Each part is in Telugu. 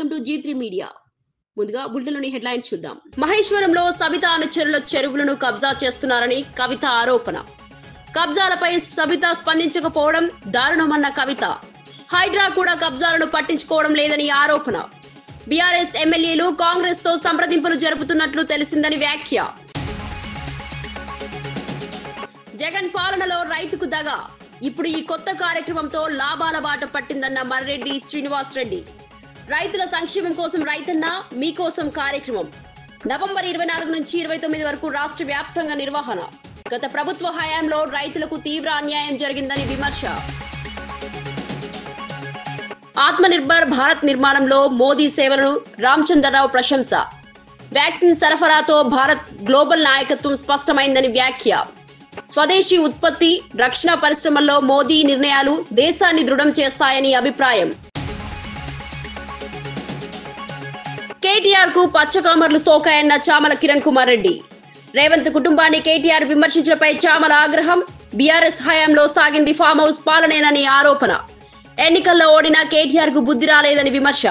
Welcome to G3 media. ముందుగా బులెటిన్లోని హెడ్లైన్స్ చూద్దాం. మహేశ్వరంలో సబితా అనుచరుల చెరువులను కబ్జా చేస్తున్నారని కవిత ఆరోపణ. కబ్జాలపై సబిత స్పందించకపోవడం దారుణమన్న కవిత. హైడ్రా కూడా కబ్జాలను పట్టించుకోవడం లేదని ఆరోపణ. బీఆర్ఎస్ ఎమ్మెల్యేలు కాంగ్రెస్ తో సంప్రదింపులు జరుపుతున్నట్లు తెలిసిందని వ్యాఖ్య. జగన్ పాలనలో రైతుకు దగా. ఇప్పుడు ఈ కొత్త కార్యక్రమంతో లాభాల బాట పట్టిందన్న మర్రెడ్డి శ్రీనివాస్ రెడ్డి. రైతుల సంక్షేమం కోసం రైతన్న మీకోసం కార్యక్రమం నవంబర్ 24 నుంచి 29 వరకు రాష్ట్ర వ్యాప్తంగా నిర్వహణ. గత ప్రభుత్వ హయాంలో రైతులకు తీవ్ర అన్యాయం జరిగిందని విమర్శ. ఆత్మనిర్భర్ భారత్ నిర్మాణంలో మోదీ సేవలను రామచంద్రరావు ప్రశంస. వ్యాక్సిన్ సరఫరాతో భారత్ గ్లోబల్ నాయకత్వం స్పష్టమైందని వ్యాఖ్య. స్వదేశీ ఉత్పత్తి రక్షణ పరిశ్రమల్లో మోదీ నిర్ణయాలు దేశాన్ని దృఢం చేస్తాయని అభిప్రాయం. కేటీఆర్ కు పచ్చకామర్లు సోకాయన్న చామల కిరణ్ కుమార్ రెడ్డి. రేవంత్ కుటుంబాన్ని కేటీఆర్ విమర్శించడంపై చామల ఆగ్రహం. బీఆర్ఎస్ హయాంలో సాగింది ఫామ్ హౌస్ పాలనేనని ఆరోపణ. ఎన్నికల్లో ఓడిన కేటీఆర్ కు బుద్ధి రాలేదని విమర్శ.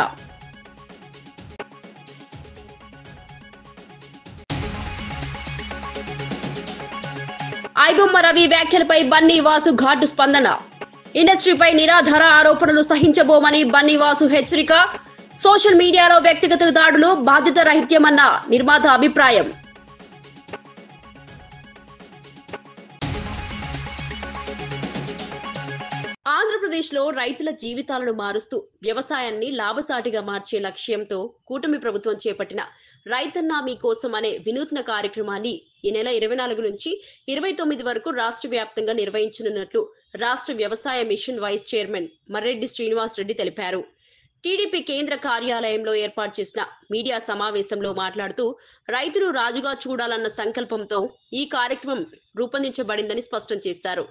ఐబొమ్మ రవి వ్యాఖ్యలపై బన్నీ వాసు ఘాటు స్పందన. ఇండస్ట్రీపై నిరాధార ఆరోపణలు సహించబోమని బన్నీ వాసు హెచ్చరిక. సోషల్ మీడియాలో వ్యక్తిగత దాడులు బాధ్యత రహిత్యమన్న నిర్మాత అభిప్రాయం. ఆంధ్రప్రదేశ్లో రైతుల జీవితాలను మారుస్తూ వ్యవసాయాన్ని లాభసాటిగా మార్చే లక్ష్యంతో కూటమి ప్రభుత్వం చేపట్టిన రైతన్నా మీకోసం అనే వినూత్న కార్యక్రమాన్ని ఈ నెల 24 నుంచి 29 వరకు రాష్ట్ర వ్యాప్తంగా నిర్వహించనున్నట్లు రాష్ట్ర వ్యవసాయ mission vice chairman Marreddy Srinivas Reddy తెలిపారు. టీడీపీ కేంద్ర కార్యాలయంలో ఏర్పాటు చేసిన మీడియా సమావేశంలో మాట్లాడుతూ రైతులు రాజుగా చూడాలన్న సంకల్పంతో ఈ కార్యక్రమం రూపొందించబడిందని స్పష్టం చేశారు.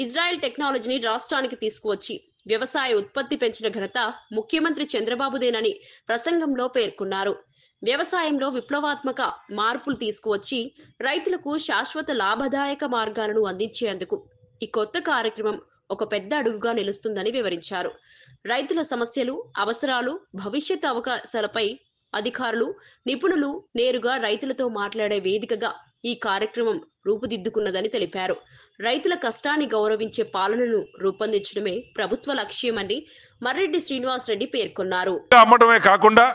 ఇజ్రాయెల్ టెక్నాలజీని రాష్ట్రానికి తీసుకువచ్చి వ్యవసాయ ఉత్పత్తి పెంచిన ఘనత ముఖ్యమంత్రి చంద్రబాబుదేనని ప్రసంగంలో పేర్కొన్నారు. వ్యవసాయంలో విప్లవాత్మక మార్పులు తీసుకువచ్చి రైతులకు శాశ్వత లాభదాయక మార్గాలను అందించేందుకు ఈ కొత్త కార్యక్రమం ఒక పెద్ద అడుగుగా నిలుస్తుందని వివరించారు. రైతుల సమస్యలు, అవసరాలు, భవిష్యత్ అవకాశాలపై అధికారులు, నిపుణులు నేరుగా రైతులతో మాట్లాడే వేదికగా ఈ కార్యక్రమం రూపుదిద్దుకున్నదని తెలిపారు. రైతుల కష్టాన్ని గౌరవించే పాలనను రూపొందించడమే ప్రభుత్వ లక్ష్యమని మర్రెడ్డి శ్రీనివాస్ రెడ్డి పేర్కొన్నారు. అమ్మడమే కాకుండా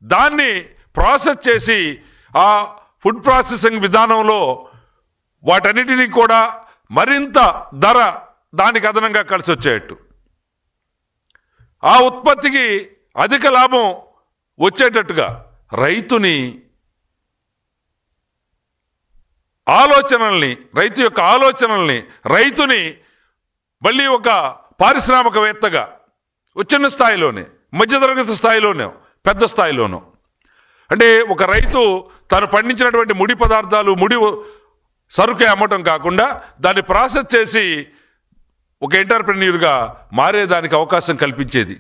దాన్ని ప్రాసెస్ చేసి ఆ ఫుడ్ ప్రాసెసింగ్ విధానంలో వాటన్నిటినీ కూడా మరింత ధర దానికి అదనంగా కలిసి వచ్చేట్టు ఆ ఉత్పత్తికి అధిక లాభం వచ్చేటట్టుగా రైతుని ఆలోచనల్ని, రైతు యొక్క ఆలోచనల్ని, రైతుని మళ్ళీ ఒక పారిశ్రామికవేత్తగా చిన్న స్థాయిలోనే, మధ్యతరగతి స్థాయిలోనే, పెద్ద స్థాయిలోనూ, అంటే ఒక రైతు తను పండించినటువంటి ముడి పదార్థాలు, ముడి సరుకే అమ్మటం కాకుండా దాన్ని ప్రాసెస్ చేసి ఒక ఎంటర్ప్రెన్యూర్గా మారేదానికి అవకాశం కల్పించేది.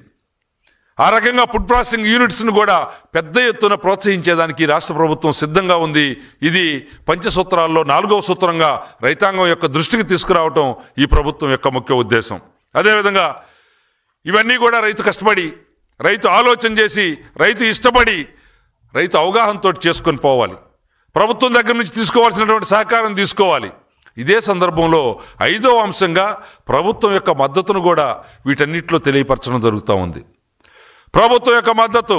ఆ రకంగా ఫుడ్ ప్రాసెసింగ్ యూనిట్స్ను కూడా పెద్ద ఎత్తున ప్రోత్సహించేదానికి రాష్ట్ర ప్రభుత్వం సిద్ధంగా ఉంది. ఇది పంచసూత్రాల్లో 4వ సూత్రంగా రైతాంగం యొక్క దృష్టికి తీసుకురావటం ఈ ప్రభుత్వం యొక్క ముఖ్య ఉద్దేశం. అదేవిధంగా ఇవన్నీ కూడా రైతు కష్టపడి, రైతు ఆలోచన చేసి, రైతు ఇష్టపడి, రైతు అవగాహనతో చేసుకొని పోవాలి. ప్రభుత్వం దగ్గర నుంచి తీసుకోవాల్సినటువంటి సహకారం తీసుకోవాలి. ఇదే సందర్భంలో 5వ అంశంగా ప్రభుత్వం యొక్క మద్దతును కూడా వీటన్నిటిలో తెలియపరచడం జరుగుతూ ఉంది. ప్రభుత్వం యొక్క మద్దతు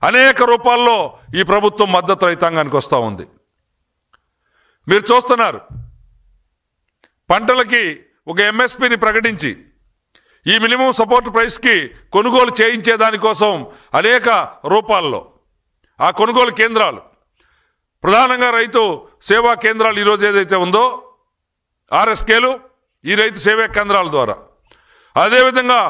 అనేక రూపాల్లో ఈ ప్రభుత్వం మద్దతు రైతాంగానికి వస్తూ ఉంది. మీరు చూస్తున్నారు, పంటలకి ఒక ఎంఎస్పిని ప్రకటించి ఈ మినిమం సపోర్ట్ ప్రైస్కి కొనుగోలు చేయించే దానికోసం అనేక రూపాల్లో ఆ కొనుగోలు కేంద్రాలు, ప్రధానంగా రైతు సేవా కేంద్రాలు ఈరోజు ఏదైతే ఉందో ఆర్ఎస్కేలు, ఈ రైతు సేవా కేంద్రాల ద్వారా, అదేవిధంగా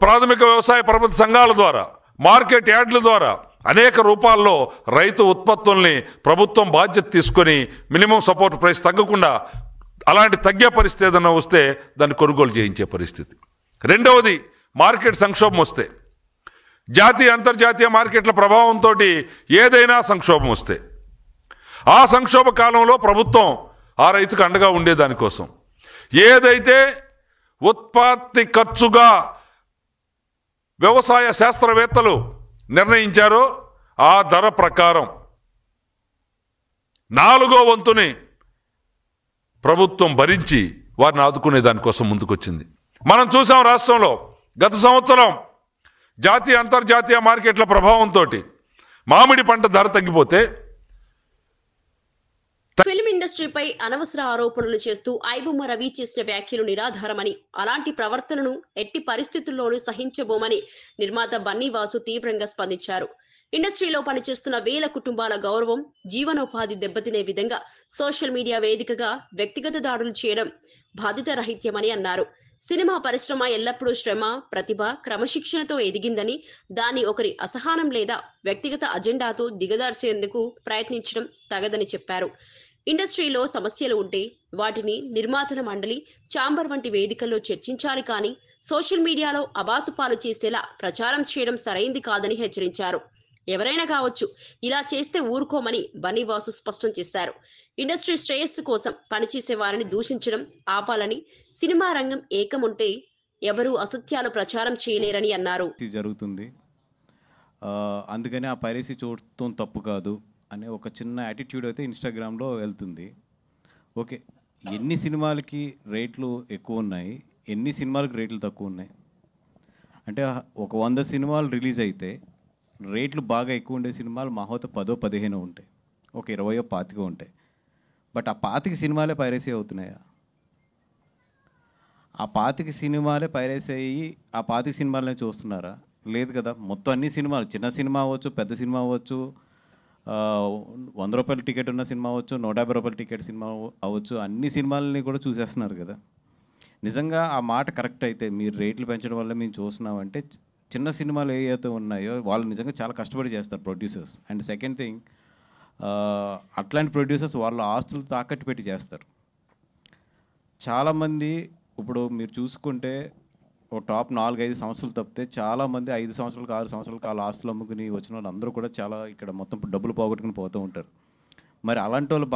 ప్రాథమిక వ్యవసాయ పరపతి సంఘాల ద్వారా, మార్కెట్ యార్డుల ద్వారా అనేక రూపాల్లో రైతు ఉత్పత్తుల్ని ప్రభుత్వం బాధ్యత తీసుకొని మినిమం సపోర్ట్ ప్రైస్ తగ్గకుండా, అలాంటి తగ్గే పరిస్థితి ఏదైనా వస్తే దాన్ని కొనుగోలు చేయించే పరిస్థితి. రెండవది, మార్కెట్ సంక్షోభం వస్తే, జాతీయ అంతర్జాతీయ మార్కెట్ల ప్రభావంతో ఏదైనా సంక్షోభం వస్తే ఆ సంక్షోభ కాలంలో ప్రభుత్వం ఆ రైతుకు అండగా ఉండేదానికోసం ఏదైతే ఉత్పత్తి ఖర్చుగా వ్యవసాయ శాస్త్రవేత్తలు నిర్ణయించారో ఆ ధర ప్రకారం 4వ వంతుని ప్రభుత్వం భరించి వారిని ఆదుకునే దానికోసం ముందుకొచ్చింది. మనం చూసాం రాష్ట్రంలో గత సంవత్సరం జాతీయ అంతర్జాతీయ మార్కెట్ల ప్రభావంతో మామిడి పంట ధర తగ్గిపోతే ఫిల్మ్ ఇండస్ట్రీపై అనవసర ఆరోపణలు చేస్తూ ఐబొమ్మ రవి చేసిన వ్యాఖ్యలు నిరాధారమని, అలాంటి ప్రవర్తనను ఎట్టి పరిస్థితుల్లోనూ సహించబోమని నిర్మాత బన్నీ వాసు తీవ్రంగా స్పందించారు. ఇండస్ట్రీలో పనిచేస్తున్న వేల కుటుంబాల గౌరవం, జీవనోపాధి దెబ్బతినే విధంగా సోషల్ మీడియా వేదికగా వ్యక్తిగత దాడులు చేయడం బాధ్యతారహిత్యమని అన్నారు. సినిమా పరిశ్రమ ఎల్లప్పుడూ శ్రమ, ప్రతిభ, క్రమశిక్షణతో ఎదిగిందని, దాన్ని ఒకరి అసహనం లేదా వ్యక్తిగత అజెండాతో దిగదార్చేందుకు ప్రయత్నించడం తగదని చెప్పారు. ఇండస్ట్రీలో సమస్యలు ఉంటే వాటిని నిర్మాతల మండలి, ఛాంబర్ వంటి వేదికల్లో చర్చించాలి కానీ సోషల్ మీడియాలో అబాసుపాలు చేసేలా ప్రచారం చేయడం సరైంది కాదని హెచ్చరించారు. ఎవరైనా కావచ్చు, ఇలా చేస్తే ఊరుకోమని బన్నీవాసు స్పష్టం చేశారు. ఇండస్ట్రీ శ్రేయస్సు కోసం పనిచేసే వారిని దూషించడం ఆపాలని, సినిమా రంగం ఏకముంటే ఎవరూ అసత్యాలు ప్రచారం చేయలేరని అన్నారు. జరుగుతుంది, అందుకని ఆ పైరసీ చూడటం తప్పు కాదు అనే ఒక చిన్న యాటిట్యూడ్ అయితే ఇన్స్టాగ్రామ్లో వెళ్తుంది. ఓకే, ఎన్ని సినిమాలకి రేట్లు ఎక్కువ ఉన్నాయి, ఎన్ని సినిమాలకు రేట్లు తక్కువ ఉన్నాయి అంటే ఒక 100 సినిమాలు రిలీజ్ అయితే రేట్లు బాగా ఎక్కువ ఉండే సినిమాలు మహోత 10-15 ఉంటాయి, ఒక 20-25 ఉంటాయి. బట్ ఆ 25 సినిమాలే పైరసీ అవుతున్నాయా? ఆ 25 సినిమాలే పైరసీ అయ్యి ఆ 25 సినిమాలనే చూస్తున్నారా? లేదు కదా. మొత్తం అన్ని సినిమాలు, చిన్న సినిమా అవ్వచ్చు, పెద్ద సినిమా అవ్వచ్చు, 100 రూపాయల టికెట్ ఉన్న సినిమా అవ్వచ్చు, 150 రూపాయల టికెట్ సినిమా అవ్వచ్చు, అన్ని సినిమాలని కూడా చూసేస్తున్నారు కదా. నిజంగా ఆ మాట కరెక్ట్ అయితే, మీరు రేట్లు పెంచడం వల్ల మేము చూస్తున్నామంటే, చిన్న సినిమాలు ఏవైతే ఉన్నాయో వాళ్ళు నిజంగా చాలా కష్టపడి చేస్తారు ప్రొడ్యూసర్స్. అండ్ సెకండ్ థింగ్, అట్లాంటి ప్రొడ్యూసర్స్ వాళ్ళ ఆస్తులు తాకట్టు పెట్టి చేస్తారు. చాలామంది ఇప్పుడు మీరు చూసుకుంటే ఒక టాప్ 4-5 సంవత్సరాలు తప్పితే చాలామంది 5 సంవత్సరాలకు 6 సంవత్సరాలకు వాళ్ళ ఆస్తులు అమ్ముకుని వచ్చిన వాళ్ళు అందరూ కూడా చాలా ఇక్కడ మొత్తం డబ్బులు పోగొట్టుకుని పోతూ ఉంటారు. మరి అలాంటి వాళ్ళ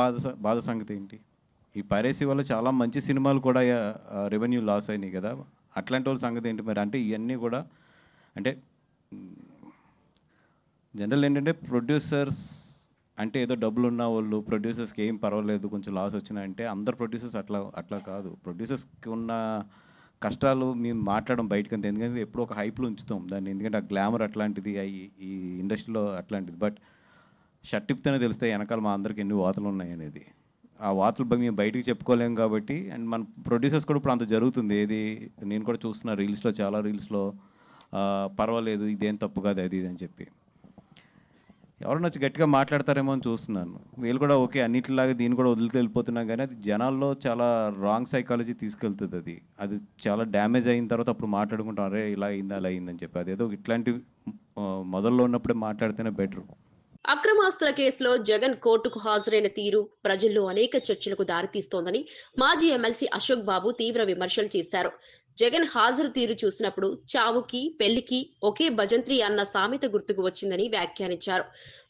బాధ సంగతి ఏంటి? ఈ పైరసీ వల్ల చాలా మంచి సినిమాలు కూడా రెవెన్యూ లాస్ అయినాయి కదా. అట్లాంటి వాళ్ళ సంగతి ఏంటి మరి? అంటే ఇవన్నీ కూడా అంటే జనరల్ ఏంటంటే ప్రొడ్యూసర్స్ అంటే ఏదో డబ్బులు ఉన్న వాళ్ళు, ప్రొడ్యూసర్స్కి ఏం పర్వాలేదు కొంచెం లాస్ వచ్చినాయంటే, అందరు ప్రొడ్యూసర్స్ అట్లా కాదు. ప్రొడ్యూసర్స్కి ఉన్న కష్టాలు మేము మాట్లాడడం బయటకు అంతే, ఎందుకంటే ఎప్పుడూ ఒక హైప్లో ఉంచుతాం దాన్ని, ఎందుకంటే ఆ గ్లామర్ అట్లాంటిది, ఈ ఇండస్ట్రీలో అట్లాంటిది. బట్ షర్ట్ ఇప్తేనే తెలుస్తాయి వెనకాల మా అందరికి ఎన్ని వాతలు ఉన్నాయి అనేది. ఆ వాతలు మేము బయటికి చెప్పుకోలేము కాబట్టి. అండ్ మన ప్రొడ్యూసర్స్ కూడా ఇప్పుడు అంత జరుగుతుంది. ఏది నేను కూడా చూస్తున్నా రీల్స్లో, చాలా రీల్స్లో పర్వాలేదు ఇదేం తప్పు కాదు అది ఇది అని చెప్పి ఎవరైనా వచ్చి గట్టిగా మాట్లాడతారేమో అని చూస్తున్నాను. వీళ్ళు కూడా ఓకే అన్నిటిలాగా దీన్ని కూడా వదిలికి వెళ్ళిపోతున్నాం, కానీ అది జనాల్లో చాలా రాంగ్ సైకాలజీ తీసుకెళ్తుంది. అది చాలా డ్యామేజ్ అయిన తర్వాత అప్పుడు మాట్లాడుకుంటాం, అరే ఇలా అయింది అలా అయిందని చెప్పి. అదేదో ఇట్లాంటి మొదల్లో ఉన్నప్పుడే మాట్లాడితేనే బెటర్. అక్రమాస్తుల కేసులో జగన్ కోర్టుకు హాజరైన తీరు ప్రజల్లో అనేక చర్చలకు దారితీస్తోందని మాజీ ఎమ్మెల్సీ అశోక్ బాబు తీవ్ర విమర్శలు చేశారు. జగన్ హాజరు తీరు చూసినప్పుడు చావుకి పెళ్లికి ఒకే భజంత్రి అన్న సామెత గుర్తుకు వచ్చిందని వ్యాఖ్యానించారు.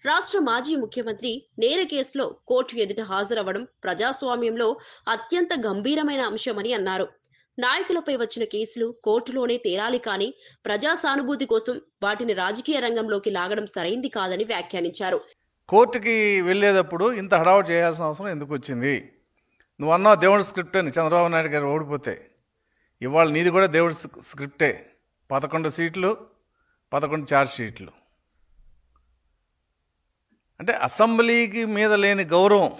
రాష్ట్ర మాజీ ముఖ్యమంత్రి నేర కేసులో కోర్టు ఎదుట హాజరవ్వడం ప్రజాస్వామ్యంలో అత్యంత గంభీరమైన అంశమని అన్నారు. నాయకులపై వచ్చిన కేసులు కోర్టులోనే తేలాలి కానీ ప్రజా సానుభూతి కోసం వాటిని రాజకీయ రంగంలోకి లాగడం సరైంది కాదని వ్యాఖ్యానించారు. కోర్టుకి వెళ్ళేటప్పుడు ఇంత హడావుడి చేయాల్సిన అవసరం ఎందుకు వచ్చింది? నువ్వు అన్నావు దేవుడి స్క్రిప్ట్ అని, చంద్రబాబు నాయుడు గారు ఓడిపోతే. ఇవాళ నీది కూడా దేవుడి స్క్రిప్టే. 11 సీట్లు, 11 ఛార్జ్ షీట్లు. అంటే అసెంబ్లీకి మీద లేని గౌరవం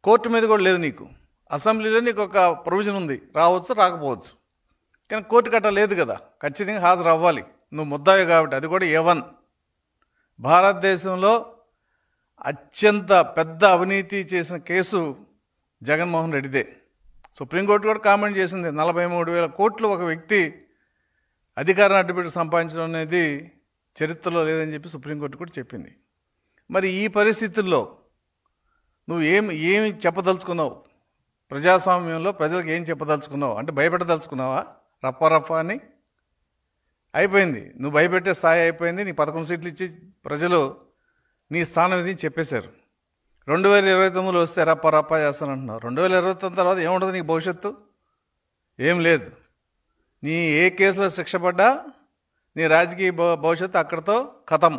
కోర్టు మీద కూడా లేదు నీకు. అసెంబ్లీలో నీకు ఒక ప్రొవిజన్ ఉంది, రావచ్చు రాకపోవచ్చు, కానీ కోర్టు కట్ట లేదు కదా, ఖచ్చితంగా హాజరు అవ్వాలి. నువ్వు ముద్దాయి కాబట్టి. అది కూడా A1. భారతదేశంలో అత్యంత పెద్ద అవినీతి చేసిన కేసు జగన్మోహన్ రెడ్డిదే. సుప్రీంకోర్టు కూడా కామెంట్ చేసింది, 43,000 కోట్లు ఒక వ్యక్తి అధికారాన్ని అడ్డుపెట్టి సంపాదించడం అనేది చరిత్రలో లేదని చెప్పి సుప్రీంకోర్టు కూడా చెప్పింది. మరి ఈ పరిస్థితుల్లో నువ్వు ఏమి చెప్పదలుచుకున్నావు? ప్రజాస్వామ్యంలో ప్రజలకు ఏం చెప్పదలుచుకున్నావు? అంటే భయపెట్టదలుచుకున్నావా? రప్ప అని అయిపోయింది. నువ్వు భయపెట్టే స్థాయి అయిపోయింది. నీ 11 సీట్లు ఇచ్చి ప్రజలు నీ స్థానం ఇది చెప్పేశారు. 2029లో వస్తే రప్ప చేస్తానంటున్నావు. 2029 తర్వాత ఏముండదు నీకు భవిష్యత్తు? ఏం లేదు. నీ ఏ కేసులో శిక్ష పడ్డా నీ రాజకీయ భవిష్యత్తు అక్కడితో ఖతం.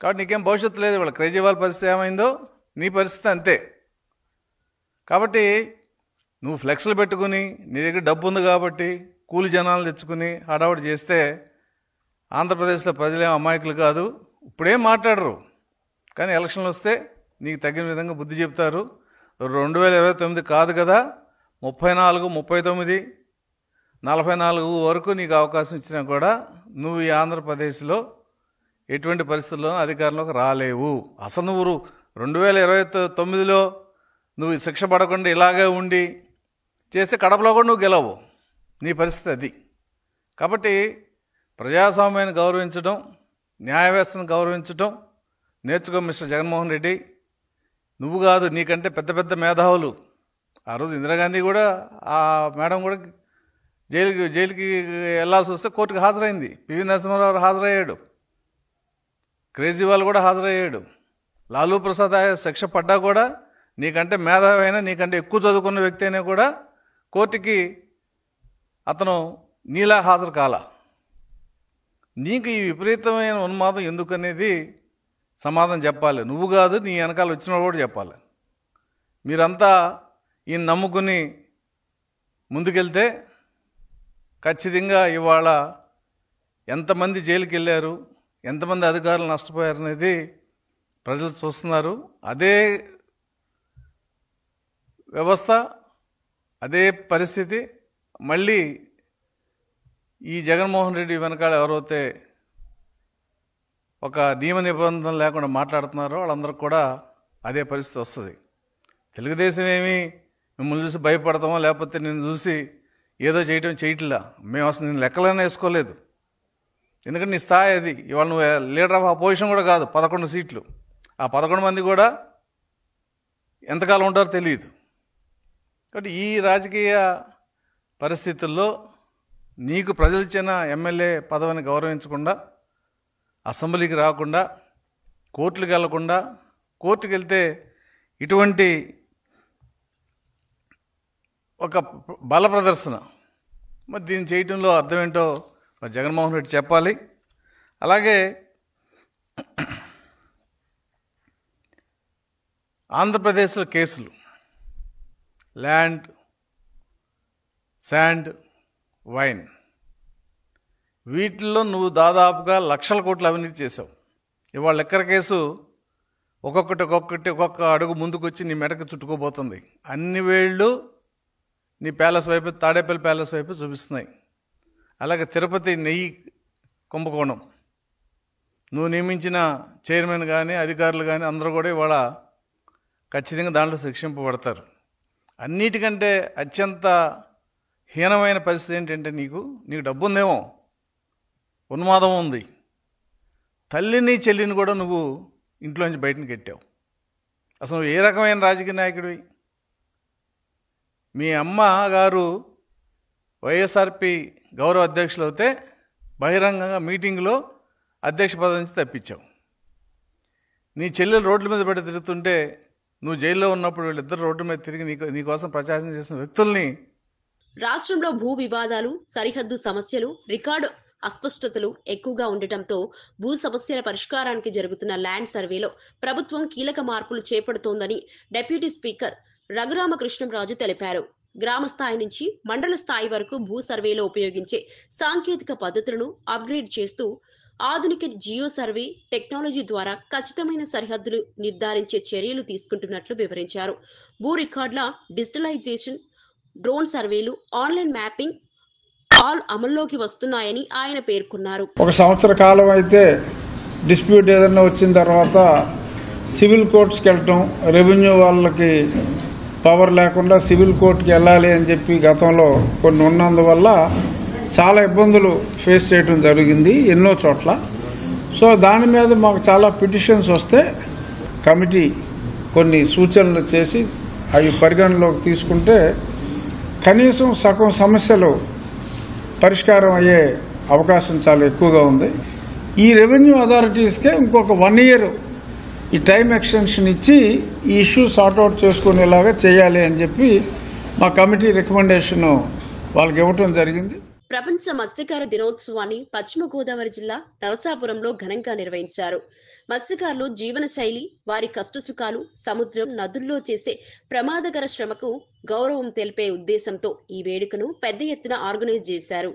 కాబట్టి నీకేం భవిష్యత్తు లేదు. వాళ్ళ కేజ్రీవాల్ పరిస్థితి ఏమైందో నీ పరిస్థితి అంతే. కాబట్టి నువ్వు ఫ్లెక్స్లు పెట్టుకుని నీ దగ్గర డబ్బు ఉంది కాబట్టి కూలి జనాలు తెచ్చుకుని హడావుడి చేస్తే ఆంధ్రప్రదేశ్లో ప్రజలేం అమాయకులు కాదు. ఇప్పుడేం మాట్లాడరు, కానీ ఎలక్షన్లు వస్తే నీకు తగిన విధంగా బుద్ధి చెప్తారు. 2029 కాదు కదా, 34, 39, 44 వరకు నీకు అవకాశం ఇచ్చినా కూడా నువ్వు ఈ ఆంధ్రప్రదేశ్లో ఎటువంటి పరిస్థితుల్లో అధికారంలోకి రాలేవు. అసలు నువ్వు 2029లో నువ్వు శిక్ష పడకుండా ఇలాగే ఉండి చేస్తే కడపలో కూడా నువ్వు గెలవు. నీ పరిస్థితి అది. కాబట్టి ప్రజాస్వామ్యాన్ని గౌరవించడం, న్యాయ వ్యవస్థను గౌరవించడం నేర్చుకో మిస్టర్ జగన్మోహన్ రెడ్డి. నువ్వు కాదు, నీకంటే పెద్ద పెద్ద మేధావులు. ఆ రోజు ఇందిరాగాంధీ కూడా, ఆ మేడం కూడా జైలుకి వెళ్ళాల్సి వస్తే కోర్టుకు హాజరైంది. పివి నరసింహారావు హాజరయ్యాడు, కేజ్రీవాల్ కూడా హాజరయ్యాడు. లాలూ ప్రసాద్ శిక్ష పడ్డా కూడా నీకంటే మేధావి అయినా, నీకంటే ఎక్కువ చదువుకున్న వ్యక్తి అయినా కూడా కోర్టుకి అతను నీలా హాజరు కాల. నీకు ఈ విపరీతమైన ఉన్మాదం ఎందుకనేది సమాధానం చెప్పాలి. నువ్వు కాదు, నీ వెనకాల వచ్చిన కూడా చెప్పాలి. మీరంతా ఈయన నమ్ముకుని ముందుకెళ్తే ఖచ్చితంగా ఇవాళ ఎంతమంది జైలుకి వెళ్ళారు, ఎంతమంది అధికారులు నష్టపోయారనేది ప్రజలు చూస్తున్నారు. అదే వ్యవస్థ, అదే పరిస్థితి మళ్ళీ ఈ జగన్మోహన్ రెడ్డి వెనకాల ఎవరైతే ఒక నియమ నిబంధనలు లేకుండా మాట్లాడుతున్నారో వాళ్ళందరికీ కూడా అదే పరిస్థితి వస్తుంది. తెలుగుదేశం ఏమి మిమ్మల్ని చూసి భయపడతామో, లేకపోతే నేను చూసి ఏదో చేయట్లా. మేము అసలు నేను లెక్కలనే వేసుకోలేదు. ఎందుకంటే నీ స్థాయి అది. ఇవాళ నువ్వు లీడర్ ఆఫ్ అపోజిషన్ కూడా కాదు. 11 సీట్లు. ఆ 11 మంది కూడా ఎంతకాలం ఉంటారో తెలియదు. కాబట్టి ఈ రాజకీయ పరిస్థితుల్లో నీకు ప్రజలు ఇచ్చిన ఎమ్మెల్యే పదవిని గౌరవించకుండా, అసెంబ్లీకి రాకుండా, కోర్టులకు వెళ్లకుండా, కోర్టుకు వెళ్తే ఇటువంటి ఒక బల ప్రదర్శన, మరి దీన్ని చేయటంలో అర్థం ఏంటో మరి జగన్మోహన్ రెడ్డి చెప్పాలి. అలాగే ఆంధ్రప్రదేశ్లో కేసులు, ల్యాండ్, శాండ్, వైన్, వీటిల్లో నువ్వు దాదాపుగా లక్షల కోట్ల అవినీతి చేసావు. ఇవాళ లెక్కర కేసు ఒక్కొక్క అడుగు ముందుకొచ్చి నీ మెడకు చుట్టుకోబోతుంది. అన్ని వేళ్ళు నీ ప్యాలెస్ వైపు, తాడేపల్లి ప్యాలెస్ వైపు చూపిస్తున్నాయి. అలాగే తిరుపతి నెయ్యి కుంభకోణం, నువ్వు నియమించిన చైర్మన్ కానీ అధికారులు కానీ అందరూ కూడా ఇవాళ ఖచ్చితంగా దాంట్లో శిక్షింపబడతారు. అన్నిటికంటే అత్యంత హీనమైన పరిస్థితి ఏంటంటే నీకు డబ్బు ఉందేమో, ఉన్మాదం ఉంది. తల్లిని చెల్లిని కూడా నువ్వు ఇంట్లోంచి బయటకు పెట్టావు. అసలు ఏ రకమైన రాజకీయ నాయకుడివి? మీ అమ్మ గారు వైఎస్ఆర్పి గౌరవ అధ్యక్షులు అయితే బహిరంగంగా మీటింగ్లో అధ్యక్ష పదవి నుంచి తప్పించావు. నీ చెల్లెలు రోడ్ల మీద పెట్టి తిరుగుతుంటే నువ్వు జైల్లో ఉన్నప్పుడు వీళ్ళిద్దరు రోడ్డు మీద తిరిగి నీకోసం ప్రచారం చేసిన వ్యక్తుల్ని. రాష్ట్రంలో భూ వివాదాలు, సరిహద్దు సమస్యలు, రికార్డు అస్పష్టతలు ఎక్కువగా ఉండటంతో భూ సమస్యల పరిష్కారానికి జరుగుతున్న ల్యాండ్ సర్వేలో ప్రభుత్వం కీలక మార్పులు చేపడుతోందని డిప్యూటీ స్పీకర్ రఘురామకృష్ణంరాజు తెలిపారు. గ్రామ స్థాయి నుంచి మండల స్థాయి వరకు భూ సర్వేలో ఉపయోగించే సాంకేతిక పద్ధతులను అప్గ్రేడ్ చేస్తూ ఆధునిక జియో సర్వే టెక్నాలజీ ద్వారా ఖచ్చితమైన సరిహద్దులు నిర్ధారించే చర్యలు తీసుకుంటున్నట్లు వివరించారు. భూ రికార్డుల డిజిటలైజేషన్, డ్రోన్ సర్వేలు, ఆన్లైన్ మ్యాపింగ్ ఆల్ అమల్లోకి వస్తున్నాయని ఆయన పేర్కొన్నారు. ఒక సంవత్సర కాలం అయితే డిస్ప్యూట్ ఏదైనా వచ్చిన తర్వాత సివిల్ కోర్ట్స్కి వెళ్ళటం, రెవెన్యూ వాళ్ళకి పవర్ లేకుండా సివిల్ కోర్టుకి వెళ్ళాలి అని చెప్పి గతంలో కొన్ని ఉన్నందువల్ల చాలా ఇబ్బందులు ఫేస్ చేయడం జరిగింది ఎన్నో చోట్ల. సో దాని మీద మాకు చాలా పిటిషన్స్ వస్తే కమిటీ కొన్ని సూచనలు చేసి అవి పరిగణలోకి తీసుకుంటే కనీసం సగం సమస్యలు పరిష్కారం అయ్యే అవకాశం చాలా ఎక్కువగా ఉంది. ఈ రెవెన్యూ అథారిటీస్కే ఇంకొక 1 year ఈ టైం ఎక్స్టెన్షన్ ఇచ్చి ఈ ఇష్యూ సార్ట్అవుట్ చేసుకునేలాగా చేయాలి అని చెప్పి మా కమిటీ రికమెండేషన్ వాళ్ళకి ఇవ్వటం జరిగింది. ప్రపంచ మత్స్యకార దినోత్సవాన్ని పశ్చిమ గోదావరి జిల్లా నరసాపురంలో ఘనంగా నిర్వహించారు. మత్స్యకారులు జీవన శైలి, వారి కష్టసుఖాలు, సముద్రం, నదుల్లో చేసే ప్రమాదకర శ్రమకు గౌరవం తెలిపే ఉద్దేశంతో ఈ వేడుకను పెద్ద ఎత్తున ఆర్గనైజ్ చేశారు.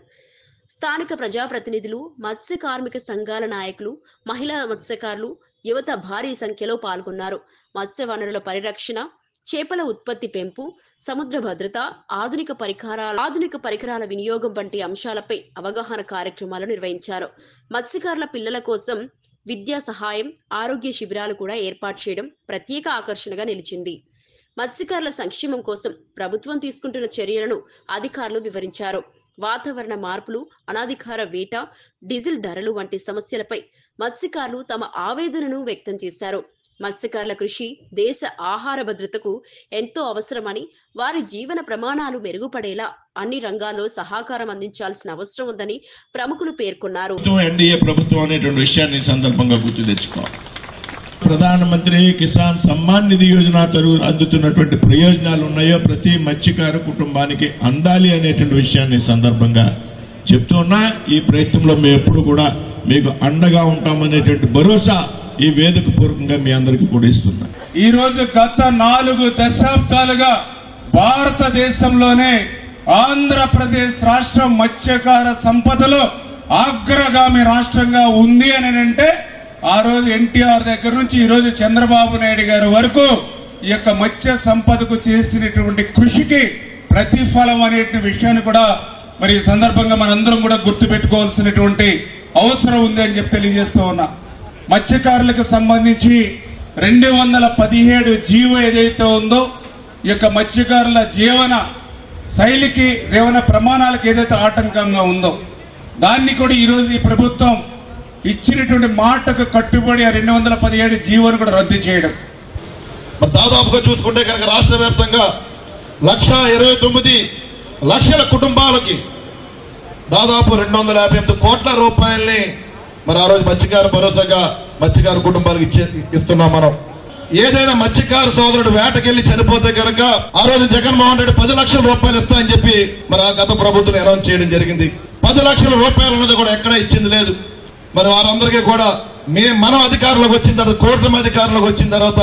స్థానిక ప్రజాప్రతినిధులు, మత్స్య కార్మిక సంఘాల నాయకులు, మహిళా మత్స్యకారులు, యువత భారీ సంఖ్యలో పాల్గొన్నారు. మత్స్య వనరుల పరిరక్షణ, చేపల ఉత్పత్తి పెంపు, సముద్ర భద్రత, ఆధునిక పరికరాల వినియోగం వంటి అంశాలపై అవగాహన కార్యక్రమాలు నిర్వహించారు. మత్స్యకారుల పిల్లల కోసం విద్యా సహాయం, ఆరోగ్య శిబిరాలు కూడా ఏర్పాటు చేయడం ప్రత్యేక ఆకర్షణగా నిలిచింది. మత్స్యకారుల సంక్షేమం కోసం ప్రభుత్వం తీసుకుంటున్న చర్యలను అధికారులు వివరించారు. వాతావరణ మార్పులు, అనాధికార వేట, డీజిల్ ధరలు వంటి సమస్యలపై మత్స్యకారులు తమ ఆవేదనను వ్యక్తం చేశారు. మత్స్యకారుల కృషి దేశ ఆహార భద్రతకు ఎంతో అవసరమని, వారి జీవన ప్రమాణాలు మెరుగుపడేలా అన్ని రంగాల్లో సహకారం అందించాల్సిన అవసరం ఉందని ప్రముఖులు పేర్కొన్నారు. ఎన్డీఏ ప్రభుత్వం అనేటువంటి విషయాన్ని సందర్భంగా గుర్తు తెచ్చుకోవాలి. ప్రధానమంత్రి కిసాన్ సమ్మాన్ నిధి యోజన అందుతున్నటువంటి ప్రయోజనాలు ఉన్నాయో ప్రతి మత్స్యకారు కుటుంబానికి అందాలి అనేటువంటి విషయాన్ని సందర్భంగా చెప్తున్నా. ఈ ప్రయత్నంలో మేము ఎప్పుడు కూడా మీకు అండగా ఉంటామనేటువంటి భరోసా ఈ వేదిక పూర్వకంగా మీ అందరికీ కూడా ఇస్తున్నా. ఈ రోజు గత 4 దశాబ్దాలుగా భారతదేశంలోనే ఆంధ్రప్రదేశ్ రాష్ట్రం మత్స్యకార సంపదలో అగ్రగామి రాష్ట్రంగా ఉంది అని అంటే ఆ రోజు ఎన్టీఆర్ దగ్గర నుంచి ఈ రోజు చంద్రబాబు నాయుడు గారి వరకు ఈ యొక్క మత్స్య సంపదకు చేసినటువంటి కృషికి ప్రతిఫలం అనే విషయాన్ని కూడా మరి ఈ సందర్భంగా మనందరం కూడా గుర్తుపెట్టుకోవాల్సినటువంటి అవసరం ఉంది అని చెప్పి తెలియజేస్తూ ఉన్నా. మత్స్యకారులకు సంబంధించి 217 జీవో ఏదైతే ఉందో ఈ యొక్క మత్స్యకారుల జీవన శైలికి, జీవన ప్రమాణాలకు ఏదైతే ఆటంకంగా ఉందో దాన్ని కూడా ఈరోజు ఈ ప్రభుత్వం ఇచ్చినటువంటి మాటకు కట్టుబడి 217 జీవోను కూడా రద్దు చేయడం. దాదాపుగా చూసుకుంటే కనుక రాష్ట్ర వ్యాప్తంగా 1,29,00,000 కుటుంబాలకి దాదాపు 258 కోట్ల రూపాయల్ని మరి ఆ రోజు మత్స్యకార భరోసాగా మత్స్యకార కుటుంబాలకు ఇస్తున్నాం. మనం ఏదైనా మత్స్యకార సోదరుడు వేటకెళ్లి చనిపోతే కనుక ఆ రోజు జగన్మోహన్ రెడ్డి 10 లక్షల రూపాయలు ఇస్తా అని చెప్పి మరి ఆ గత ప్రభుత్వం అనౌన్స్ చేయడం జరిగింది. 10 లక్షల రూపాయలు అన్నది కూడా ఎక్కడా ఇచ్చింది లేదు. మరి వారందరికీ కూడా మనం అధికారంలోకి వచ్చిన తర్వాత, కూటమి అధికారంలోకి వచ్చిన తర్వాత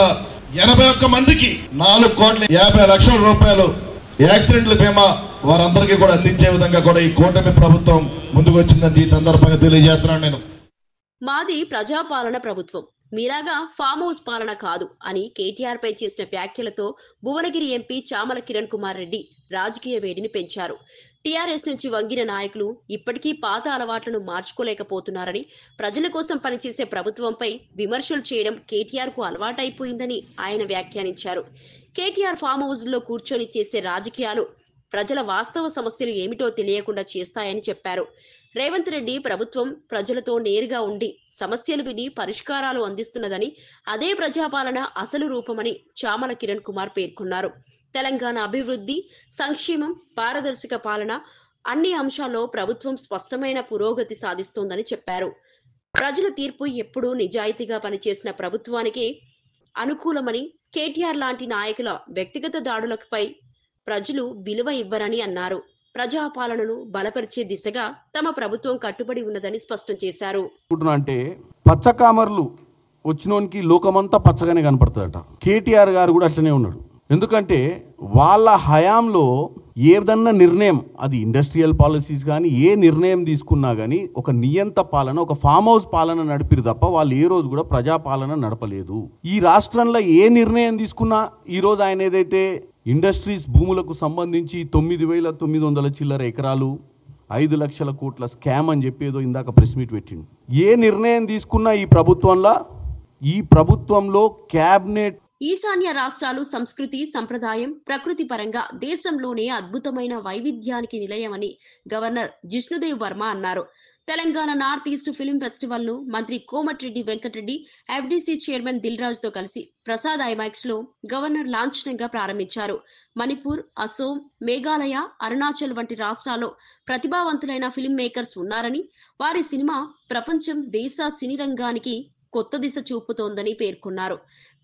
81 మందికి 4,50,00,000 రూపాయలు యాక్సిడెంట్ల బీమా వారందరికీ కూడా అందించే విధంగా కూడా ఈ కూటమి ప్రభుత్వం ముందుకు వచ్చిందని ఈ సందర్భంగా తెలియజేస్తున్నాను. నేను మాది ప్రజాపాలన ప్రభుత్వం, మీలాగా ఫామ్ హౌస్ పాలన కాదు అని కేటీఆర్ పై చేసిన వ్యాఖ్యలతో భువనగిరి ఎంపీ చామల కిరణ్ కుమార్ రెడ్డి రాజకీయ వేడిని పెంచారు. టీఆర్ఎస్ నుంచి వంగిన నాయకులు ఇప్పటికీ పాత అలవాట్లను మార్చుకోలేకపోతున్నారని, ప్రజల కోసం పనిచేసే ప్రభుత్వంపై విమర్శలు చేయడం కేటీఆర్ కు అలవాటైపోయిందని ఆయన వ్యాఖ్యానించారు. కేటీఆర్ ఫామ్ హౌస్ లో కూర్చొని చేసే రాజకీయాలు ప్రజల వాస్తవ సమస్యలు ఏమిటో తెలియకుండా చేస్తాయని చెప్పారు. రేవంత్ రెడ్డి ప్రభుత్వం ప్రజలతో నేరుగా ఉండి సమస్యలు విని పరిష్కారాలు అందిస్తున్నదని, అదే ప్రజాపాలన అసలు రూపమని చామల కిరణ్ కుమార్ పేర్కొన్నారు. తెలంగాణ అభివృద్ధి, సంక్షేమం, పారదర్శక పాలన అన్ని అంశాల్లో ప్రభుత్వం స్పష్టమైన పురోగతి సాధిస్తోందని చెప్పారు. ప్రజల తీర్పు ఎప్పుడూ నిజాయితీగా పనిచేసిన ప్రభుత్వానికి అనుకూలమని, కేటీఆర్ లాంటి నాయకుల వ్యక్తిగత దాడులపై ప్రజలు విలువ ఇవ్వరని అన్నారు. ప్రజాపాలనను బలపరిచే దిశగా తమ ప్రభుత్వం కట్టుబడి ఉన్నదని స్పష్టం చేశారు. అంటే పచ్చకామర్లు వచ్చినోనికి లోకమంతా పచ్చగానే కనపడుతుందట. కేటీఆర్ గారు కూడా అట్లనే ఉన్నాడు. ఎందుకంటే వాళ్ళ హయాంలో ఏదన్నా నిర్ణయం, అది ఇండస్ట్రియల్ పాలసీస్ కానీ ఏ నిర్ణయం తీసుకున్నా కానీ ఒక నియంత పాలన, ఒక ఫామ్ హౌస్ పాలన నడిపిరు తప్ప వాళ్ళు ఏ రోజు కూడా ప్రజాపాలన నడపలేదు. ఈ రాష్ట్రంలో ఏ నిర్ణయం తీసుకున్నా ఈరోజు ఆయన ఏదైతే ఇండస్ట్రీస్ భూములకు సంబంధించి 9,900 చిల్లర ఎకరాలు 5 లక్షల కోట్ల స్కామ్ అని చెప్పి ఏదో ఇందాక ప్రెస్ మీట్ పెట్టిండు. ఏ నిర్ణయం తీసుకున్నా ఈ ప్రభుత్వంలో క్యాబినెట్ ఈశాన్య రాష్ట్రాలు సంస్కృతి, సంప్రదాయం, ప్రకృతి పరంగా దేశంలోనే అద్భుతమైన వైవిధ్యానికి నిలయమని గవర్నర్ జిష్ణుదేవ్ వర్మ అన్నారు. Telangana north east film festival ను మంత్రి కోమటిరెడ్డి వెంకటరెడ్డి, ఎఫ్డీసీ చైర్మన్ దిల్ రాజుతో కలిసి ప్రసాద్ ఐమాక్స్ లో గవర్నర్ లాంఛనంగా ప్రారంభించారు. మణిపూర్, అసోం, మేఘాలయ, అరుణాచల్ వంటి రాష్ట్రాల్లో ప్రతిభావంతులైన ఫిల్మ్ మేకర్స్ ఉన్నారని, వారి సినిమా ప్రపంచం, దేశ సినీ రంగానికి కొత్త దిశ చూపుతోందని పేర్కొన్నారు.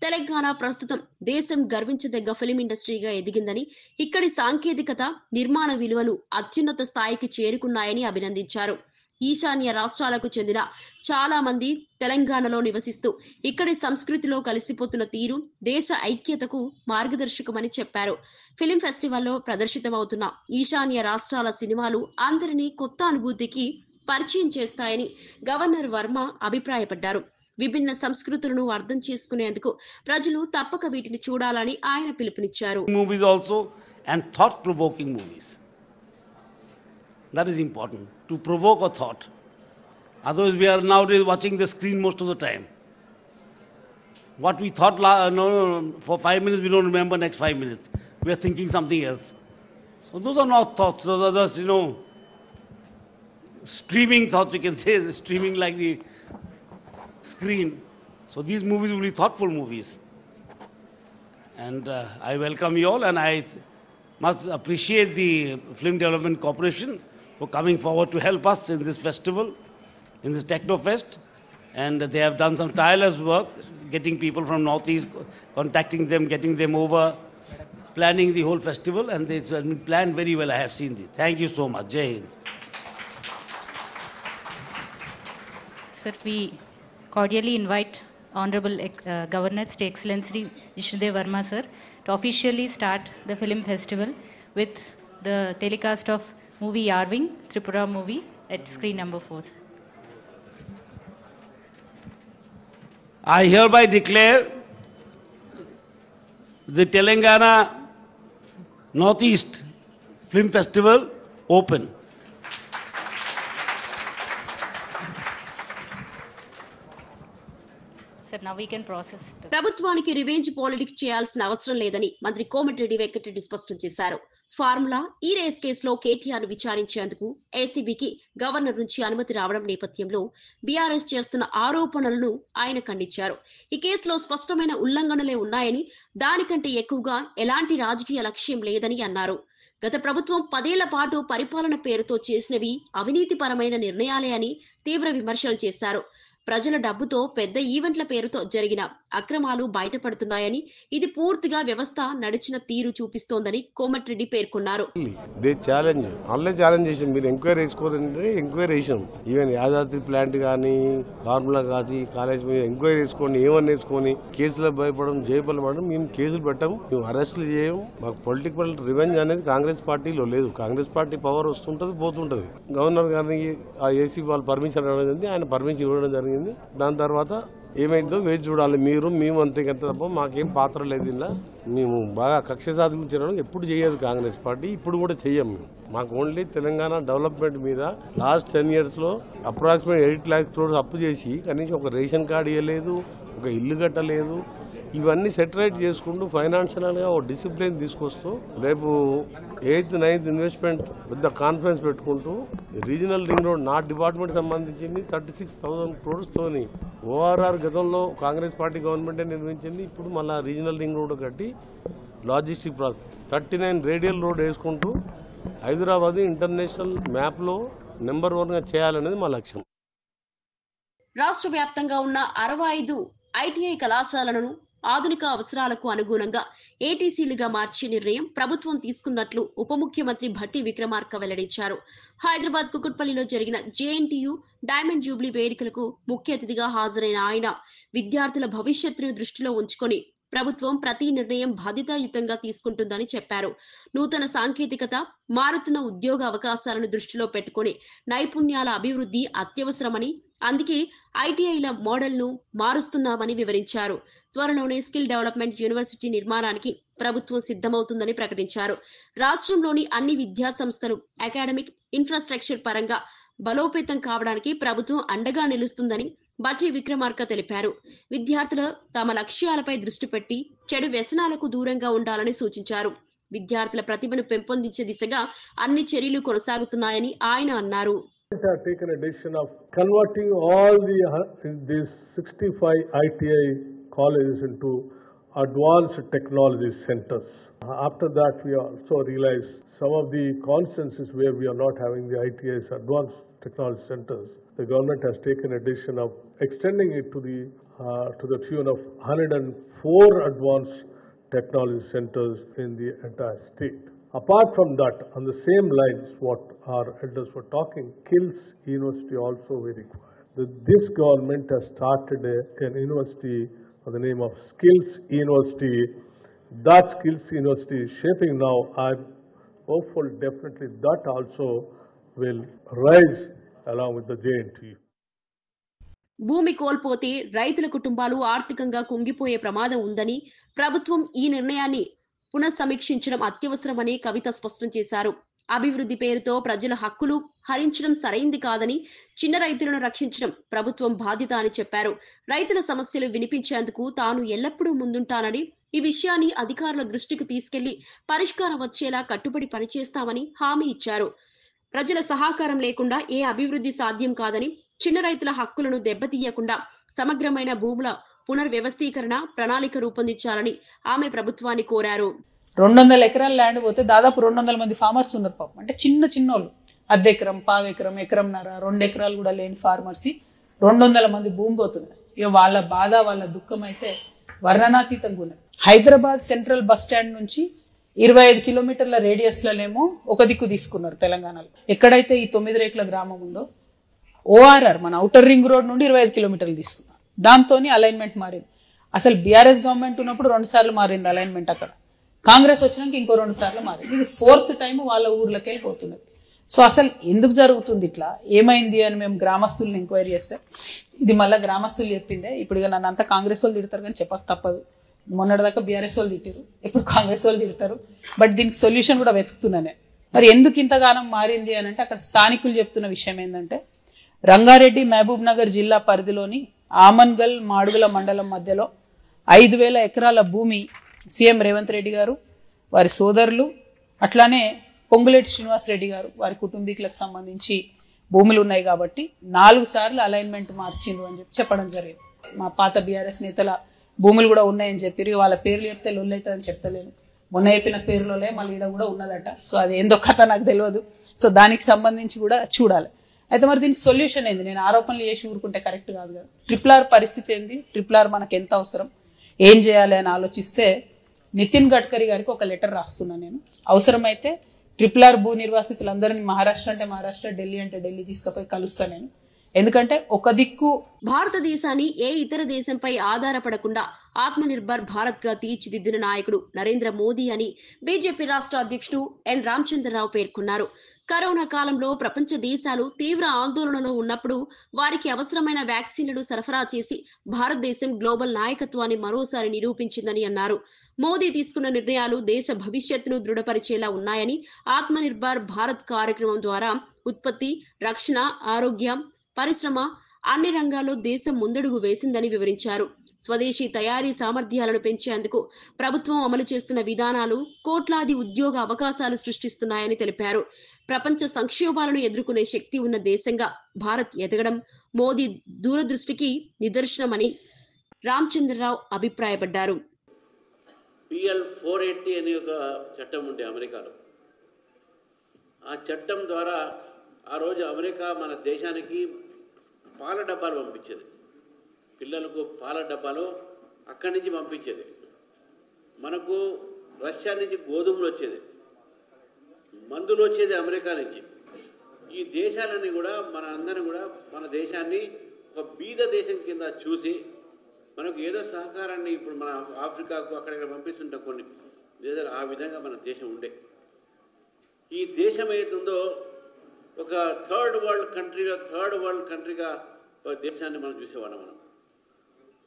తెలంగాణ ప్రస్తుతం దేశం గర్వించదగ్గ ఫిలిం ఇండస్ట్రీగా ఎదిగిందని, ఇక్కడి సాంకేతికత, నిర్మాణ విలువలు అత్యున్నత స్థాయికి చేరుకున్నాయని అభినందించారు. ఈశాన్య రాష్ట్రాలకు చెందిన చాలా మంది తెలంగాణలో నివసిస్తూ ఇక్కడి సంస్కృతిలో కలిసిపోతున్న తీరు దేశ ఐక్యతకు మార్గదర్శకమని చెప్పారు. ఫిలిం ఫెస్టివల్లో ప్రదర్శితమవుతున్న ఈశాన్య రాష్ట్రాల సినిమాలు అందరినీ కొత్త అనుభూతికి పరిచయం చేస్తాయని గవర్నర్ వర్మ అభిప్రాయపడ్డారు. విభిన్న సంస్కృతులను అర్థం చేసుకునేందుకు ప్రజలు తప్పక వీటిని చూడాలని ఆయన పిలుపునిచ్చారు. Movies also and thought-provoking movies. That is important, to provoke a thought. Otherwise, we are nowadays watching the screen most of the time. What we thought for 5 minutes, we don't remember next 5 minutes. We are thinking something else. So those are not thoughts. Those are just, streaming thoughts, you can say, streaming like the screen. So these movies will be thoughtful movies. And I welcome you all, and I must appreciate the Film Development Corporation for coming forward to help us in this festival, in this Technofest. And they have done some tireless work, getting people from Northeast, contacting them, getting them over, planning the whole festival, and it's been planned very well. I have seen this. Thank you so much. Jai Hind. Sir, we cordially invite Honorable Governor, His Excellency Vishnudev Verma sir, to officially start the film festival with the telecast of movie Yarving, Tripura movie at screen number 4. I hereby declare the Telangana Northeast Film Festival open. Sir, now we can process. ప్రభుత్వానికి రివెంజ్ పాలిటిక్స్ చేయాల్సిన అవసరం లేదని మంత్రి కోమటిరెడ్డి వెంకటరెడ్డి స్పష్టం చేశారు. ఫార్ములా ఈ రేస్ కేసులో కేటీఆర్ విచారించేందుకు ఏసీబీకి గవర్నర్ నుంచి అనుమతి రావడం నేపథ్యంలో బీఆర్ఎస్ చేస్తున్న ఆరోపణలను ఆయన ఖండించారు. ఈ కేసులో స్పష్టమైన ఉల్లంఘనలే ఉన్నాయని, దానికంటే ఎక్కువగా ఎలాంటి రాజకీయ లక్ష్యం లేదని అన్నారు. గత ప్రభుత్వం 10 ఏళ్ల పాటు పరిపాలన పేరుతో చేసినవి అవినీతిపరమైన నిర్ణయాలే అని తీవ్ర విమర్శలు చేశారు. ప్రజల డబ్బుతో పెద్ద ఈవెంట్ల పేరుతో జరిగిన అక్రమాలు బయటపడుతున్నాయని, ఇది పూర్తిగా వ్యవస్థ నడిచిన తీరు చూపిస్తోందని కోమటిరెడ్డి పేర్కొన్నారు. ఛాలెంజ్ చేసాం, మీరు ఎంక్వైరీ వేసుకోవాలంటే ఎంక్వైరీ చేసాం. ఈవెన్ యాదాద్రి ప్లాంట్ కానీ, ఫార్ములా కానీ, కాలేజ్ మీద ఎంక్వైరీ వేసుకోండి, ఏమన్నా వేసుకొని కేసులకు భయపడడం, జైపడడం, మేము కేసులు పెట్టాం, మేము అరెస్టులు చేయం. మాకు పొలిటికల్ రివెంజ్ అనేది కాంగ్రెస్ పార్టీలో లేదు. కాంగ్రెస్ పార్టీ పవర్ వస్తుంటది, పోతుంటది. గవర్నర్ గారిని ఆ ఏసీ వాళ్ళు పర్మిషన్ అనేది ఆయన పర్మిషన్ ఇవ్వడం జరిగింది. దాని తర్వాత ఏమైందో వేచి చూడాలి. మేము అంతేకంత తప్ప మాకేం పాత్ర లేదు. ఇలా మేము బాగా కక్ష సాధించడం ఎప్పుడు చేయదు కాంగ్రెస్ పార్టీ, ఇప్పుడు కూడా చెయ్యం. మాకు ఓన్లీ తెలంగాణ డెవలప్మెంట్ మీద లాస్ట్ 10 years లో అప్రాక్సిమేట్ 8 lakhs crores అప్పు చేసి కనీసం ఒక రేషన్ కార్డు ఇవ్వలేదు, ఒక ఇల్లు కట్టలేదు. ఇవన్నీ సెటరైట్ చేసుకుంటూ ఫైనాన్షియల్గా ఒక డిసిప్లిన్ తీసుకొస్తూ రేపు 8th, 9th ఇన్వెస్ట్మెంట్ పెద్ద కాన్ఫరెన్స్ పెట్టుకుంటూ రీజనల్ రింగ్ రోడ్ నా డిపార్ట్మెంట్ సంబంధించింది 36,000 crores తోని ఓఆర్ఆర్ గతంలో కాంగ్రెస్ పార్టీ గవర్నమెంటే నిర్మించింది. ఇప్పుడు మళ్ళీ రీజనల్ రింగ్ రోడ్ కట్టి లాజిస్టిక్ ప్రాసెస్ 39 రేడియల్ రోడ్ వేసుకుంటూ హైదరాబాద్ ఇంటర్నేషనల్ మ్యాప్లో నెంబర్ 1గా చేయాలనేది మా లక్ష్యం. రాష్ట్ర వ్యాప్తంగా ఉన్న 65 ఐటీఐ కళాశాలలను ఆధునిక అవసరాలకు అనుగుణంగా ఏటీసీలుగా మార్చే నిర్ణయం ప్రభుత్వం తీసుకున్నట్లు ఉప ముఖ్యమంత్రి భట్టి విక్రమార్క వెల్లడించారు. హైదరాబాద్ కుకుట్పల్లిలో జరిగిన జేఎన్టీయూ డైమండ్ జూబ్లీ వేడుకలకు ముఖ్య అతిథిగా హాజరైన ఆయన విద్యార్థుల భవిష్యత్తును దృష్టిలో ఉంచుకొని ప్రభుత్వం ప్రతి నిర్ణయం బాధ్యతాయుతంగా తీసుకుంటుందని చెప్పారు. నూతన సాంకేతికత, మారుతున్న ఉద్యోగ అవకాశాలను దృష్టిలో పెట్టుకుని నైపుణ్యాల అభివృద్ధి అత్యవసరమని, అందుకే ఐటీఐల మోడల్ను మారుస్తున్నామని వివరించారు. త్వరలోనే స్కిల్ డెవలప్మెంట్ యూనివర్సిటీ నిర్మాణానికి ప్రభుత్వం సిద్ధమవుతుందని ప్రకటించారు. రాష్ట్రంలోని అన్ని విద్యా సంస్థలు అకాడమిక్ ఇన్ఫ్రాస్ట్రక్చర్ పరంగా బలోపేతం కావడానికి ప్రభుత్వం అండగా నిలుస్తుందని భట్టి విక్రమార్క తెలిపారు. విద్యార్థులు తమ లక్ష్యాలపై దృష్టి పెట్టి చెడు వ్యసనాలకు దూరంగా ఉండాలని సూచించారు. విద్యార్థుల ప్రతిభను పెంపొందించే దిశగా అన్ని చర్యలు కొనసాగుతున్నాయని ఆయన అన్నారు. have taken a decision of converting all these 65 ITI colleges into advanced technology centers. After that, we also realized some of the constancies where we are not having the ITIs advanced technology centers. the government has taken a decision of extending it to the tune of 104 advanced technology centers in the entire state. Apart from that, on the same lines, what our elders were talking, skills university also very required. This government has started an university by the name of Skills University. That Skills University is shaping now. I'm hopeful definitely that also will rise along with the JNTU. భూమి కోల్పోతే రైతుల కుటుంబాలు ఆర్థికంగా కుంగిపోయే ప్రమాదం ఉందని ప్రభుత్వం ఈ నిర్ణయాన్ని పునఃసమీక్షించడం అత్యవసరమని కవిత స్పష్టం చేశారు. అభివృద్ధి పేరుతో ప్రజల హక్కులు హరించడం సరైంది కాదని, చిన్న రైతులను రక్షించడం ప్రభుత్వం బాధ్యత అని చెప్పారు. రైతుల సమస్యలు వినిపించేందుకు తాను ఎల్లప్పుడూ ముందుంటానని, ఈ విషయాన్ని అధికారుల దృష్టికి తీసుకెళ్లి పరిష్కారం వచ్చేలా కట్టుబడి పనిచేస్తామని హామీ ఇచ్చారు. ప్రజల సహకారం లేకుండా ఏ అభివృద్ధి సాధ్యం కాదని, చిన్న రైతుల హక్కులను దెబ్బతీయకుండా సమగ్రమైన భూముల పునర్వ్యవస్థీకరణ ప్రణాళిక రూపొందించాలని ఆమె ప్రభుత్వాన్ని కోరారు. 200 ఎకరాల ల్యాండ్ పోతే దాదాపు 200 మంది ఫార్మర్స్ ఉన్నారు పాపం. అంటే చిన్న వాళ్ళు, అర్ధెకరం, పావెకరం, ఎకరంన్నర, 2 ఎకరాలు కూడా లేని ఫార్మర్స్ 200 మంది భూమి పోతున్నారు. ఇక వాళ్ళ బాధ, వాళ్ళ దుఃఖం అయితే వర్ణనాతీతంగా ఉన్నది. హైదరాబాద్ సెంట్రల్ బస్ స్టాండ్ నుంచి 25 కిలోమీటర్ల రేడియస్ లోనేమో ఒక దిక్కు తీసుకున్నారు తెలంగాణలో. ఎక్కడైతే ఈ 9 రేట్ల గ్రామం ఉందో ఓఆర్ఆర్ మన ఔటర్ రింగ్ రోడ్ నుండి 25 కిలోమీటర్లు తీసుకున్నారు. దాంతోని అలైన్మెంట్ మారింది. అసలు బీఆర్ఎస్ గవర్నమెంట్ ఉన్నప్పుడు 2 సార్లు మారింది అలైన్మెంట్, అక్కడ కాంగ్రెస్ వచ్చినాక ఇంకో 2 సార్లు మారింది. ఇది 4th టైం వాళ్ళ ఊర్లోకి వెళ్ళిపోతున్నది. సో అసలు ఎందుకు జరుగుతుంది ఇట్లా, ఏమైంది అని మేము గ్రామస్తులను ఎంక్వైరీ చేస్తే ఇది మళ్ళీ గ్రామస్తులు చెప్పిందే. ఇప్పుడు ఇక నన్ను అంతా కాంగ్రెస్ వాళ్ళు తిడతారు కానీ చెప్పక తప్పదు. మొన్నటిదాకా బీఆర్ఎస్ వాళ్ళు తిట్టారు, ఇప్పుడు కాంగ్రెస్ వాళ్ళు తిడతారు. బట్ దీనికి సొల్యూషన్ కూడా వెతుకుతున్నానే. మరి ఎందుకు ఇంతగానం మారింది అని అంటే అక్కడ స్థానికులు చెప్తున్న విషయం ఏంటంటే, రంగారెడ్డి మహబూబ్ నగర్ జిల్లా పరిధిలోని ఆమన్గల్ మాడుగుల మండలం మధ్యలో 5,000 ఎకరాల భూమి సీఎం రేవంత్ రెడ్డి గారు, వారి సోదరులు, అట్లానే పొంగులేటి శ్రీనివాస్ రెడ్డి గారు వారి కుటుంబీకులకు సంబంధించి భూములు ఉన్నాయి కాబట్టి 4 సార్లు అలైన్మెంట్ మార్చిండ్రు అని చెప్పడం జరిగింది. మా పాత బీఆర్ఎస్ నేతల భూములు కూడా ఉన్నాయని చెప్పి వాళ్ళ పేర్లు చెప్తే లొల్లు అవుతుందని చెప్తలేను. మొన్న చెప్పిన పేర్లోనే మళ్ళీ ఈడ కూడా ఉన్నదట. సో అది ఏందో కథ నాకు తెలియదు. సో దానికి సంబంధించి కూడా చూడాలి. అయితే మరి దీనికి సొల్యూషన్ ఏంది? నేను ఆరోపణలు చేసి ఊరుకుంటే కరెక్ట్ కాదు కదా. RRR పరిస్థితి ఏంది, RRR మనకు ఎంత అవసరం, ఏం చేయాలి అని ఆలోచిస్తే నితిన్ గడ్కరీ గారికి ఒక లెటర్ రాస్తున్నాను నేను. అవసరమైతే RRR భూ నిర్వాసితులందరినీ మహారాష్ట్ర అంటే మహారాష్ట్ర, ఢిల్లీ అంటే ఢిల్లీ తీసుకుపోయి కలుస్తాను నేను. ఎందుకంటే ఒక దిక్కు భారతదేశాన్ని ఏ ఇతర దేశంపై ఆధారపడకుండా ఆత్మనిర్భర్ భారత్ గా తీర్చిదిద్దిన నాయకుడు నరేంద్ర మోదీ అని బీజేపీ రాష్ట్ర అధ్యక్షుడు ఎన్ రామచంద్రరావు పేర్కొన్నారు. కరోనా కాలంలో ప్రపంచ దేశాలు తీవ్ర ఆందోళనలో ఉన్నప్పుడు వారికి అవసరమైన వ్యాక్సిన్లను సరఫరా చేసి భారతదేశం గ్లోబల్ నాయకత్వాన్ని మరోసారి నిరూపించిందని అన్నారు. మోదీ తీసుకున్న నిర్ణయాలు దేశ భవిష్యత్తును దృఢపరిచేలా ఉన్నాయని, ఆత్మనిర్భర్ భారత్ కార్యక్రమం ద్వారా ఉత్పత్తి, రక్షణ, ఆరోగ్యం, పరిశ్రమ అన్ని రంగాల్లో దేశం ముందడుగు వేసిందని వివరించారు. స్వదేశీ తయారీ సామర్థ్యాలను పెంచేందుకు ప్రభుత్వం అమలు చేస్తున్న విధానాలు కోట్లాది ఉద్యోగ అవకాశాలు సృష్టిస్తున్నాయని తెలిపారు. ప్రపంచ సంక్షోభాలను ఎదుర్కొనే శక్తి ఉన్న దేశంగా భారత్ ఎదగడం మోదీ దూరదృష్టికి నిదర్శనమని రామచంద్రరావు అభిప్రాయపడ్డారు. PL 480 అనే ఒక చట్టం ఉండే అమెరికాలో. ఆ చట్టం ద్వారా ఆ రోజు అమెరికా మన దేశానికి పాల డబ్బాలు పంపించేది. పిల్లలకు పాల డబ్బాలు అక్కడి నుంచి పంపించేది. మనకు రష్యా నుంచి గోధుమలు వచ్చేది, మందులు వచ్చేది అమెరికా నుంచి. ఈ దేశాలన్నీ కూడా మన అందరం కూడా మన దేశాన్ని ఒక బీద దేశం కింద చూసి మనకు ఏదో సహకారాన్ని ఇప్పుడు మన ఆఫ్రికాకు అక్కడిక్కడ పంపిస్తుంటే కొన్ని దేశాలు ఆ విధంగా మన దేశం ఉండే. ఈ దేశం ఏతుందో ఒక థర్డ్ వరల్డ్ కంట్రీగా దేశాన్ని మనం చూసేవాళ్ళం. మనం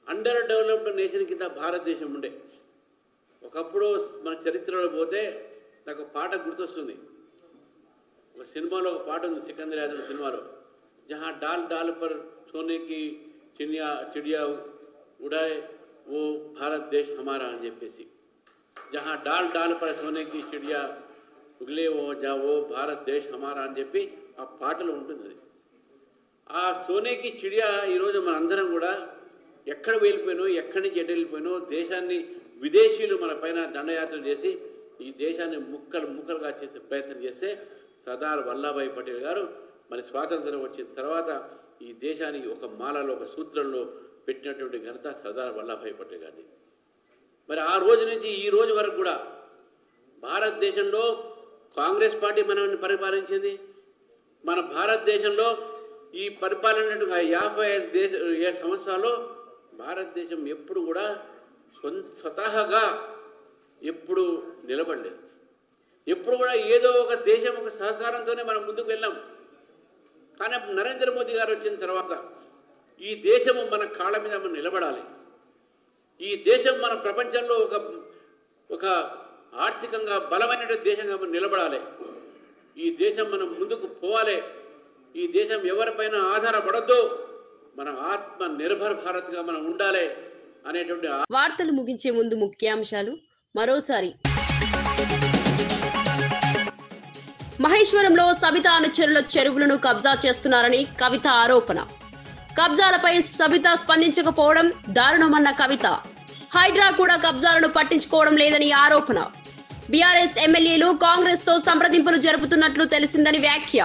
అండర్ డెవలప్డ్ నేషన్ కింద భారతదేశం ఉండే. ఒకప్పుడు మన చరిత్రలో పోతే నాకు పాట గుర్తొస్తుంది. ఒక సినిమాలో ఒక పాట ఉంది, సికందర్ యాదవ్ సినిమాలో, జహా డాల్ డాల్ పర్ సోనేకి చిడియా ఉడాయ్ ఓ భారత్ దేశ్ హమారా అని చెప్పేసి, జహా డాల్ డాల్ పర్ సోనేకి చిడియా ఉగలే ఓ భారత్ దేశ్ హమారా అని చెప్పి ఆ పాటలో ఉంటుంది. అది ఆ సోనేకి చిడియా ఈరోజు మనందరం కూడా ఎక్కడ వెళ్ళిపోయినో, ఎక్కడి నుంచి ఎటు వెళ్ళిపోయినో దేశాన్ని విదేశీయులు మన పైన దండయాత్ర చేసి ఈ దేశాన్ని ముక్కలుగా చేసే ప్రయత్నం చేస్తే సర్దార్ వల్లభాయ్ పటేల్ గారు మరి స్వాతంత్రం వచ్చిన తర్వాత ఈ దేశానికి ఒక మాలలో ఒక సూత్రంలో పెట్టినటువంటి ఘనత సర్దార్ వల్లభాయ్ పటేల్ గారిది. మరి ఆ రోజు నుంచి ఈ రోజు వరకు కూడా భారతదేశంలో కాంగ్రెస్ పార్టీ మనల్ని పరిపాలించింది. మన భారతదేశంలో ఈ పరిపాలన 55 సంవత్సరాల్లో భారతదేశం ఎప్పుడు కూడా స్వతహాగా ఎప్పుడు నిలబడలేదు. ఎప్పుడు కూడా ఏదో ఒక దేశం ఒక సహకారంతోనే మనం ముందుకు వెళ్ళాం. కానీ నరేంద్ర మోదీ గారు వచ్చిన తర్వాత ఈ దేశము మన కాళ్ళ మీద మనం నిలబడాలి. ఈ దేశం మన ప్రపంచంలో ఒక ఆర్థికంగా బలమైన దేశంగా మనం నిలబడాలి. ఈ దేశం మనం ముందుకు పోవాలి. ఈ దేశం ఎవరిపైన ఆధారపడద్దు. మన ఆత్మ నిర్భర్ భారత్గా మనం ఉండాలి అనేటువంటి వార్తలు ముగించే ముందు ముఖ్యాంశాలు మరోసారి. మహేశ్వరంలో సబితా అనుచరుల చెరువులను కబ్జా చేస్తున్నారని కవిత ఆరోపణ. కబ్జాలపై సబిత స్పందించకపోవడం దారుణమన్న కవిత. హైడ్రా కూడా కబ్జాలను పట్టించుకోవడం లేదని ఆరోపణ. బీఆర్ఎస్ ఎమ్మెల్యేలు కాంగ్రెస్ తో సంప్రదింపులు జరుపుతున్నట్లు తెలిసిందని వ్యాఖ్య.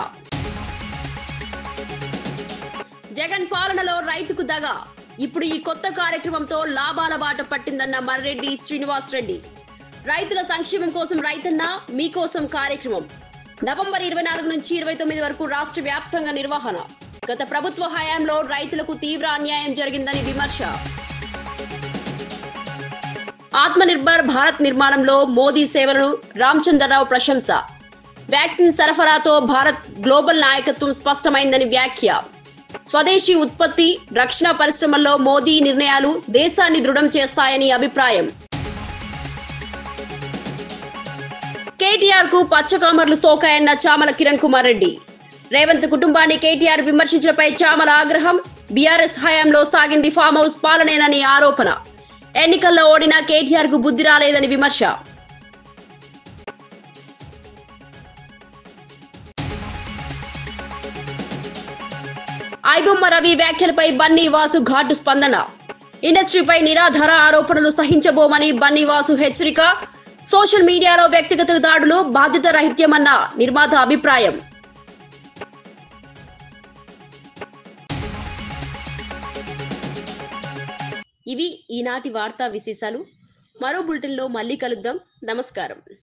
జగన్ పాలనలో రైతుకు దగ. ఇప్పుడు ఈ కొత్త కార్యక్రమంతో లాభాల బాట పట్టిందన్న మర్రెడ్డి శ్రీనివాస్ రెడ్డి. రైతుల సంక్షేమం కోసం రైతన్న మీకోసం కార్యక్రమం నవంబర్ 24 నుంచి 29 వరకు రాష్ట్ర వ్యాప్తంగా నిర్వహణ. గత ప్రభుత్వ హయాంలో రైతులకు తీవ్ర అన్యాయం జరిగిందని విమర్శ. ఆత్మనిర్భర్ భారత్ నిర్మాణంలో మోదీ సేవలను రామచంద్రరావు ప్రశంస. వ్యాక్సిన్ సరఫరాతో భారత్ గ్లోబల్ నాయకత్వం స్పష్టమైందని వ్యాఖ్య. స్వదేశీ ఉత్పత్తి రక్షణ పరిశ్రమల్లో మోదీ నిర్ణయాలు దేశాన్ని దృఢం చేస్తాయని అభిప్రాయం. కేటీఆర్ కు పచ్చకామర్లు సోకాయన్న చామల కిరణ్ కుమార్ రెడ్డి. రేవంత్ కుటుంబాన్ని కేటీఆర్ విమర్శించడంపై చామల ఆగ్రహం. బీఆర్ఎస్ హయాంలో సాగింది ఫామ్ హౌస్ పాలనేనని ఆరోపణ. ఎన్నికల్లో ఓడిన కేటీఆర్ కు బుద్ధి రాలేదని విమర్శ. ఐబొమ్మ రవి వ్యాఖ్యలపై బన్నీ వాసు ఘాటు స్పందన. ఇండస్ట్రీపై నిరాధార ఆరోపణలు సహించబోమని బన్నీ వాసు హెచ్చరిక. సోషల్ మీడియాలో వ్యక్తిగత దాడులు బాధ్యత రహిత్యమన్న నిర్మాత అభిప్రాయం. ఇవి ఈనాటి వార్తా విశేషాలు. మరో బులెటిన్లో మళ్ళీ కలుద్దాం. నమస్కారం.